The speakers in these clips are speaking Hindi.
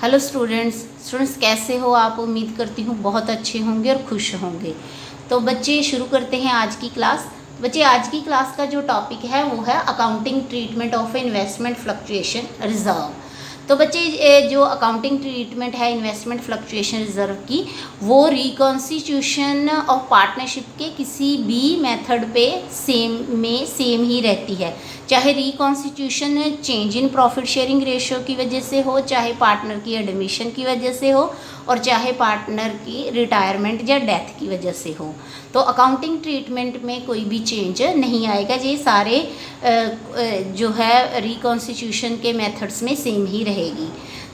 हेलो स्टूडेंट्स कैसे हो आप। उम्मीद करती हूँ बहुत अच्छे होंगे और खुश होंगे। तो बच्चे शुरू करते हैं आज की क्लास। बच्चे आज की क्लास का जो टॉपिक है वो है accounting treatment of investment fluctuation reserve. तो बच्चे जो अकाउंटिंग ट्रीटमेंट है इन्वेस्टमेंट फ्लक्चुएशन रिजर्व की, वो रिकॉन्स्टिट्यूशन ऑफ पार्टनरशिप के किसी भी मेथड पे सेम ही रहती है। चाहे reconstitution change in profit sharing ratio की वजह से हो, चाहे पार्टनर की एडमिशन की वजह से हो, और चाहे पार्टनर की रिटायरमेंट या डेथ की वजह से हो। तो अकाउंटिंग ट्रीटमेंट में कोई भी चेंज नहीं आएगा। ये सारे जो है रिकॉन्स्टिट्यूशन के मेथड्स में सेम ही रहेगी।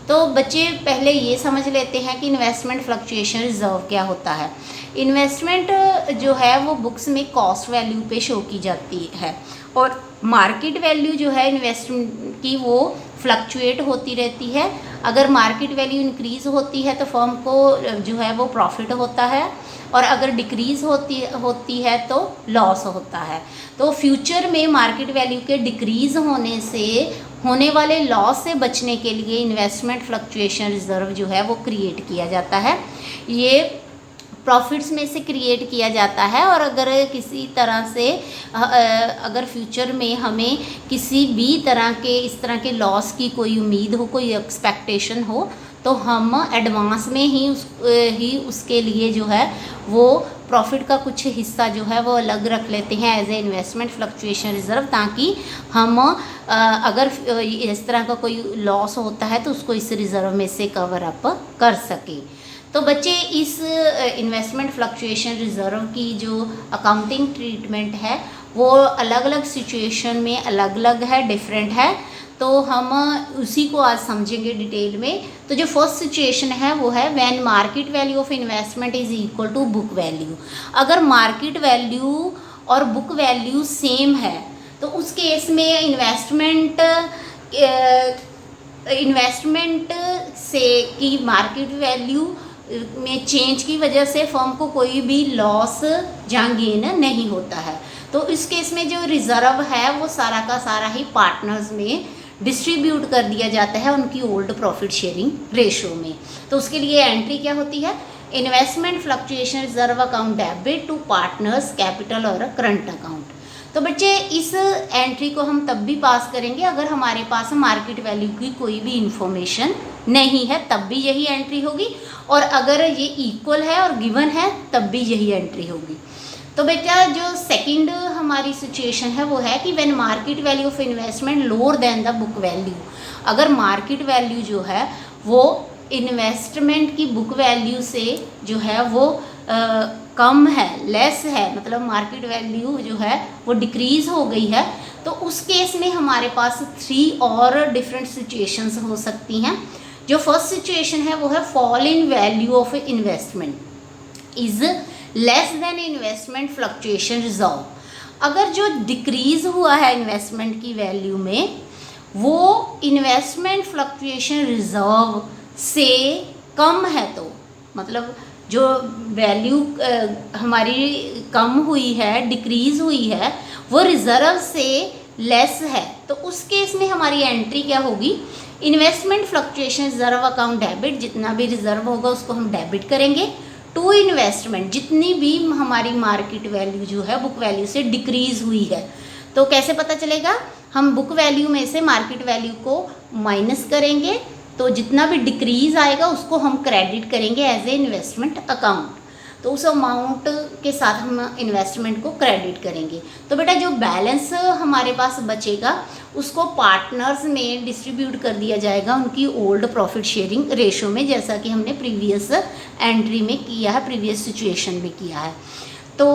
तो बच्चे पहले ये समझ लेते हैं कि इन्वेस्टमेंट फ्लक्चुएशन रिजर्व क्या होता है। इन्वेस्टमेंट जो है वो बुक्स में कॉस्ट वैल्यू पे शो की जाती है, और मार्केट वैल्यू जो है इन्वेस्टमेंट की वो फ्लक्चुएट होती रहती है। अगर मार्केट वैल्यू इंक्रीज़ होती है तो फर्म को जो है वो प्रॉफिट होता है, और अगर डिक्रीज़ होती है तो लॉस होता है। तो फ्यूचर में मार्केट वैल्यू के डिक्रीज़ होने से होने वाले लॉस से बचने के लिए इन्वेस्टमेंट फ्लक्चुएशन रिजर्व जो है वो क्रिएट किया जाता है। ये प्रॉफिट्स में से क्रिएट किया जाता है, और अगर किसी तरह से अगर फ्यूचर में हमें किसी भी तरह के इस तरह के लॉस की कोई उम्मीद हो, कोई एक्सपेक्टेशन हो, तो हम एडवांस में ही उसके लिए जो है वो प्रॉफिट का कुछ हिस्सा जो है वो अलग रख लेते हैं as a investment fluctuation reserve, ताकि हम अगर इस तरह का कोई लॉस होता है तो उसको इस रिजर्व में से कवर अप कर सके। तो बच्चे इस इन्वेस्टमेंट फ्लक्चुएशन रिजर्व की जो अकाउंटिंग ट्रीटमेंट है वो अलग अलग सिचुएशन में अलग अलग है, डिफरेंट है। तो हम उसी को आज समझेंगे डिटेल में। तो जो फर्स्ट सिचुएशन है वो है when market value of investment is equal to book value. अगर मार्केट वैल्यू और बुक वैल्यू सेम है तो उस केस में इन्वेस्टमेंट से की मार्केट वैल्यू में चेंज की वजह से फर्म को कोई भी लॉस या गेन नहीं होता है। तो इस केस में जो रिजर्व है वो सारा का सारा ही पार्टनर्स में डिस्ट्रीब्यूट कर दिया जाता है उनकी ओल्ड प्रॉफिट शेयरिंग रेशो में। तो उसके लिए एंट्री क्या होती है, investment fluctuation reserve account debit to partners capital और करंट अकाउंट। तो बच्चे इस एंट्री को हम तब भी पास करेंगे अगर हमारे पास मार्केट वैल्यू की कोई भी इंफॉर्मेशन नहीं है, तब भी यही एंट्री होगी, और अगर ये इक्वल है और गिवन है तब भी यही एंट्री होगी। तो बेटा जो सेकंड हमारी सिचुएशन है वो है कि when market value of investment lower than the book value. अगर मार्केट वैल्यू जो है वो इन्वेस्टमेंट की बुक वैल्यू से जो है वो कम है, लेस है, मतलब मार्केट वैल्यू जो है वो डिक्रीज़ हो गई है, तो उस केस में हमारे पास 3 और डिफरेंट सिचुएशंस हो सकती हैं। जो फर्स्ट सिचुएशन है वो है fall in value of investment is less than investment fluctuation reserve. अगर जो डिक्रीज़ हुआ है इन्वेस्टमेंट की वैल्यू में वो इन्वेस्टमेंट फ्लक्चुएशन रिजर्व से कम है, तो मतलब जो वैल्यू हमारी कम हुई है, डिक्रीज़ हुई है, वो रिजर्व से लेस है, तो उस केस में हमारी एंट्री क्या होगी, investment fluctuation reserve account debit, जितना भी रिजर्व होगा उसको हम डेबिट करेंगे, टू इन्वेस्टमेंट, जितनी भी हमारी मार्केट वैल्यू जो है बुक वैल्यू से डिक्रीज़ हुई है। तो कैसे पता चलेगा, हम बुक वैल्यू में से मार्केट वैल्यू को माइनस करेंगे, तो जितना भी डिक्रीज़ आएगा उसको हम क्रेडिट करेंगे एज ए इन्वेस्टमेंट अकाउंट। तो उस अमाउंट के साथ हम इन्वेस्टमेंट को क्रेडिट करेंगे। तो बेटा जो बैलेंस हमारे पास बचेगा उसको पार्टनर्स में डिस्ट्रीब्यूट कर दिया जाएगा उनकी ओल्ड प्रॉफिट शेयरिंग रेशो में, जैसा कि हमने प्रीवियस एंट्री में किया है, प्रीवियस सिचुएशन में किया है। तो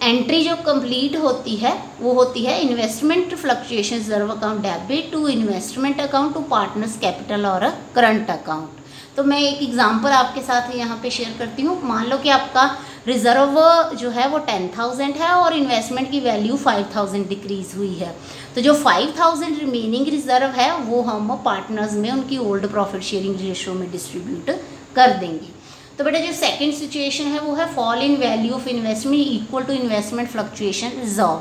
एंट्री जो कंप्लीट होती है वो होती है investment fluctuation reserve account debit to investment account to partners capital और करंट अकाउंट। तो मैं एक एग्जांपल आपके साथ यहाँ पे शेयर करती हूँ। मान लो कि आपका रिजर्व जो है वो 10,000 है और इन्वेस्टमेंट की वैल्यू 5,000 डिक्रीज़ हुई है, तो जो 5,000 रिमेनिंग रिजर्व है वो हम पार्टनर्स में उनकी ओल्ड प्रॉफिट शेयरिंग रेशो में डिस्ट्रीब्यूट कर देंगे। तो बेटा जो सेकंड सिचुएशन है वो है fall in value of investment equal to investment fluctuation reserve.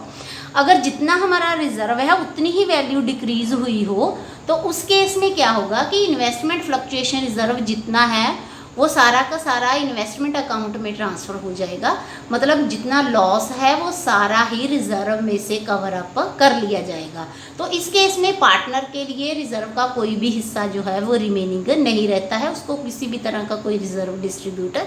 अगर जितना हमारा रिजर्व है उतनी ही वैल्यू डिक्रीज हुई हो तो उस केस में क्या होगा कि इन्वेस्टमेंट फ्लक्चुएशन रिजर्व जितना है वो सारा का सारा इन्वेस्टमेंट अकाउंट में ट्रांसफ़र हो जाएगा। मतलब जितना लॉस है वो सारा ही रिजर्व में से कवर अप कर लिया जाएगा। तो इस केस में पार्टनर के लिए रिजर्व का कोई भी हिस्सा जो है वो रिमेनिंग नहीं रहता है, उसको किसी भी तरह का कोई रिजर्व डिस्ट्रीब्यूट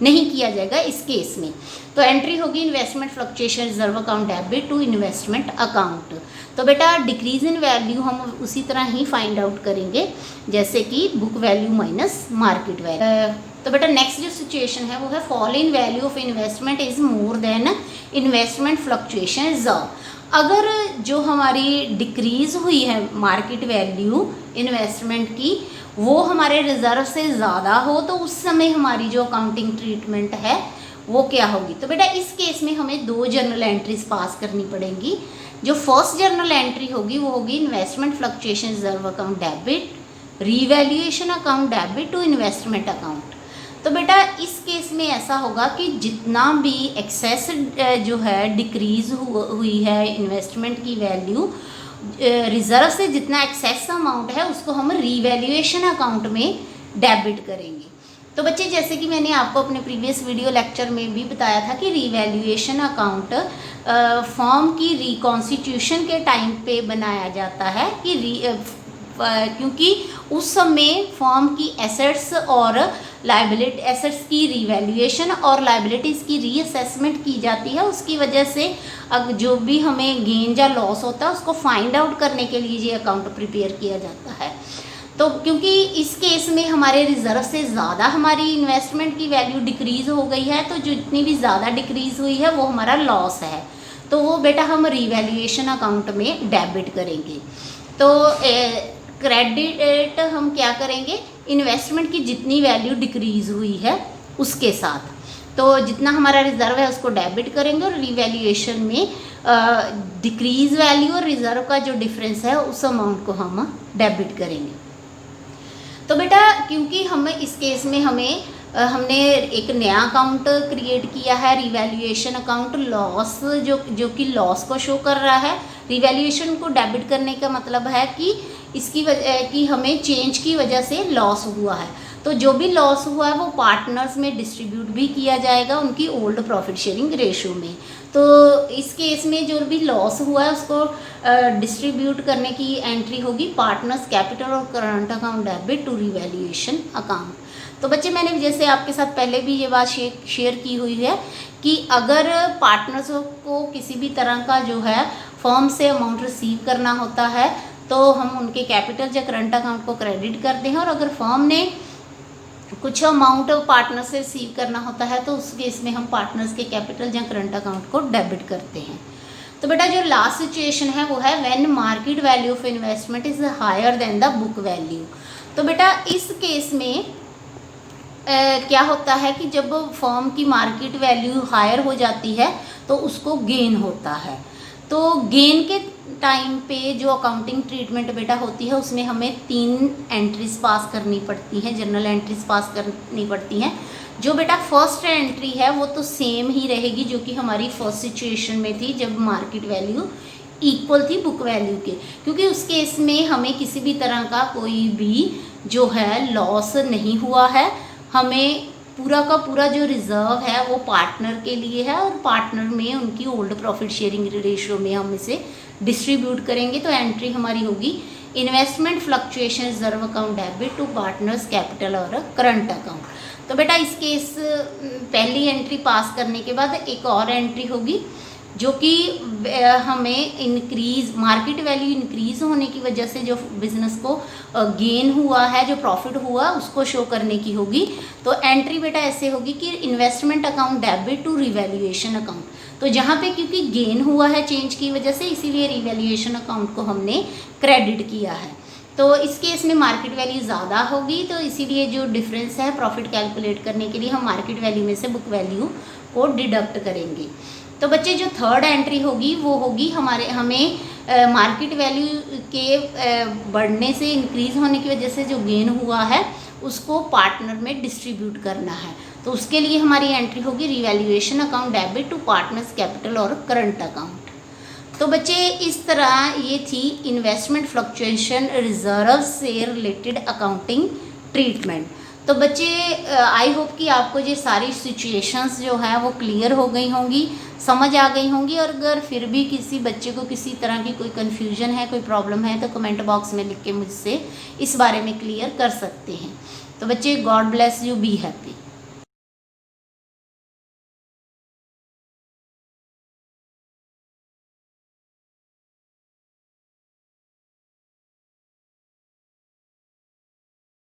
नहीं किया जाएगा इस केस में। तो एंट्री होगी investment fluctuation reserve account debit to investment account. तो बेटा डिक्रीज इन वैल्यू हम उसी तरह ही फाइंड आउट करेंगे जैसे कि book value minus market value. तो बेटा नेक्स्ट जो सिचुएशन है वो है fall in value of investment is more than investment fluctuation reserve. अगर जो हमारी डिक्रीज हुई है मार्केट वैल्यू इन्वेस्टमेंट की वो हमारे रिजर्व से ज़्यादा हो तो उस समय हमारी जो अकाउंटिंग ट्रीटमेंट है वो क्या होगी। तो बेटा इस केस में हमें 2 जर्नल एंट्रीज पास करनी पड़ेंगी। जो फर्स्ट जर्नल एंट्री होगी वो होगी investment fluctuation reserve account debit revaluation account debit to investment account. तो बेटा इस केस में ऐसा होगा कि जितना भी एक्सेस जो है डिक्रीज हुई है इन्वेस्टमेंट की वैल्यू रिजर्व से जितना एक्सेस अमाउंट है उसको हम रीवैल्यूएशन अकाउंट में डेबिट करेंगे। तो बच्चे जैसे कि मैंने आपको अपने प्रीवियस वीडियो लेक्चर में भी बताया था कि रीवैल्यूएशन अकाउंट फॉर्म की रिकॉन्स्टिट्यूशन के टाइम पे बनाया जाता है कि क्योंकि उस समय फॉर्म की एसेट्स और लाइबिलिटी एसेट्स की रीवैल्यूएशन और लाइबिलिटीज़ की रीअसेसमेंट की जाती है। उसकी वजह से अब जो भी हमें गेन या लॉस होता है उसको फाइंड आउट करने के लिए ये अकाउंट प्रिपेयर किया जाता है। तो क्योंकि इस केस में हमारे रिजर्व से ज़्यादा हमारी इन्वेस्टमेंट की वैल्यू डिक्रीज़ हो गई है तो जितनी भी ज़्यादा डिक्रीज़ हुई है वो हमारा लॉस है, तो वो बेटा हम रीवैल्यूएशन अकाउंट में डेबिट करेंगे। तो क्रेडिट हम क्या करेंगे इन्वेस्टमेंट की जितनी वैल्यू डिक्रीज़ हुई है उसके साथ, तो जितना हमारा रिजर्व है उसको डेबिट करेंगे और रीवैल्यूएशन में डिक्रीज वैल्यू और रिजर्व का जो डिफरेंस है उस अमाउंट को हम डेबिट करेंगे। तो बेटा क्योंकि हम इस केस में हमने एक नया अकाउंट क्रिएट किया है रीवैल्यूएशन अकाउंट लॉस जो कि लॉस को शो कर रहा है। रीवैल्यूएशन को डेबिट करने का मतलब है कि इसकी वजह कि हमें चेंज की वजह से लॉस हुआ है, तो जो भी लॉस हुआ है वो पार्टनर्स में डिस्ट्रीब्यूट भी किया जाएगा उनकी ओल्ड प्रॉफिट शेयरिंग रेशो में। तो इस केस में जो भी लॉस हुआ है उसको डिस्ट्रीब्यूट करने की एंट्री होगी पार्टनर्स कैपिटल और current account debit to revaluation account. तो बच्चे मैंने जैसे आपके साथ पहले भी ये बात शेयर की हुई है कि अगर पार्टनर्स को किसी भी तरह का जो है फर्म से अमाउंट रिसीव करना होता है तो हम उनके कैपिटल या करंट अकाउंट को क्रेडिट करते हैं, और अगर फर्म ने कुछ अमाउंट पार्टनर से रिसीव करना होता है तो उस केस में हम पार्टनर्स के कैपिटल या करंट अकाउंट को डेबिट करते हैं। तो बेटा जो लास्ट सिचुएशन है वो है when market value of investment is higher than the book value. तो बेटा इस केस में क्या होता है कि जब फर्म की मार्केट वैल्यू हायर हो जाती है तो उसको गेन होता है। तो गेन के टाइम पे जो अकाउंटिंग ट्रीटमेंट बेटा होती है उसमें हमें 3 एंट्रीज पास करनी पड़ती हैं, जनरल एंट्रीज पास करनी पड़ती हैं। जो बेटा फर्स्ट एंट्री है वो तो सेम ही रहेगी जो कि हमारी फर्स्ट सिचुएशन में थी जब मार्केट वैल्यू इक्वल थी बुक वैल्यू के, क्योंकि उस केस में हमें किसी भी तरह का कोई भी जो है लॉस नहीं हुआ है। हमें पूरा का पूरा जो रिजर्व है वो पार्टनर के लिए है और पार्टनर में उनकी ओल्ड प्रॉफिट शेयरिंग रेशियो में हम इसे डिस्ट्रीब्यूट करेंगे। तो एंट्री हमारी होगी investment fluctuation reserve account debit to partners capital और करंट अकाउंट। तो बेटा इस केस पहली एंट्री पास करने के बाद एक और एंट्री होगी जो कि हमें इंक्रीज मार्केट वैल्यू इंक्रीज होने की वजह से जो बिजनेस को गेन हुआ है, जो प्रॉफिट हुआ उसको शो करने की होगी। तो एंट्री बेटा ऐसे होगी कि investment account debit to revaluation account. तो जहाँ पे क्योंकि गेन हुआ है चेंज की वजह से इसीलिए रिवैल्यूएशन अकाउंट को हमने क्रेडिट किया है। तो इस केस में मार्केट वैल्यू ज़्यादा होगी तो इसीलिए जो डिफरेंस है प्रॉफिट कैलकुलेट करने के लिए हम मार्केट वैल्यू में से बुक वैल्यू को डिडक्ट करेंगे। तो बच्चे जो थर्ड एंट्री होगी वो होगी हमें मार्केट वैल्यू के बढ़ने से इंक्रीज होने की वजह से जो गेन हुआ है उसको पार्टनर में डिस्ट्रीब्यूट करना है। तो उसके लिए हमारी एंट्री होगी revaluation account debit to partners capital और करंट अकाउंट। तो बच्चे इस तरह ये थी इन्वेस्टमेंट फ्लक्चुएशन रिजर्व से रिलेटेड अकाउंटिंग ट्रीटमेंट। तो बच्चे आई होप कि आपको ये सारी सिचुएशंस जो है वो क्लियर हो गई होंगी, समझ आ गई होंगी। और अगर फिर भी किसी बच्चे को किसी तरह की कोई कन्फ्यूजन है, कोई प्रॉब्लम है, तो कमेंट बॉक्स में लिख के मुझसे इस बारे में क्लियर कर सकते हैं। तो बच्चे God bless you, be happy.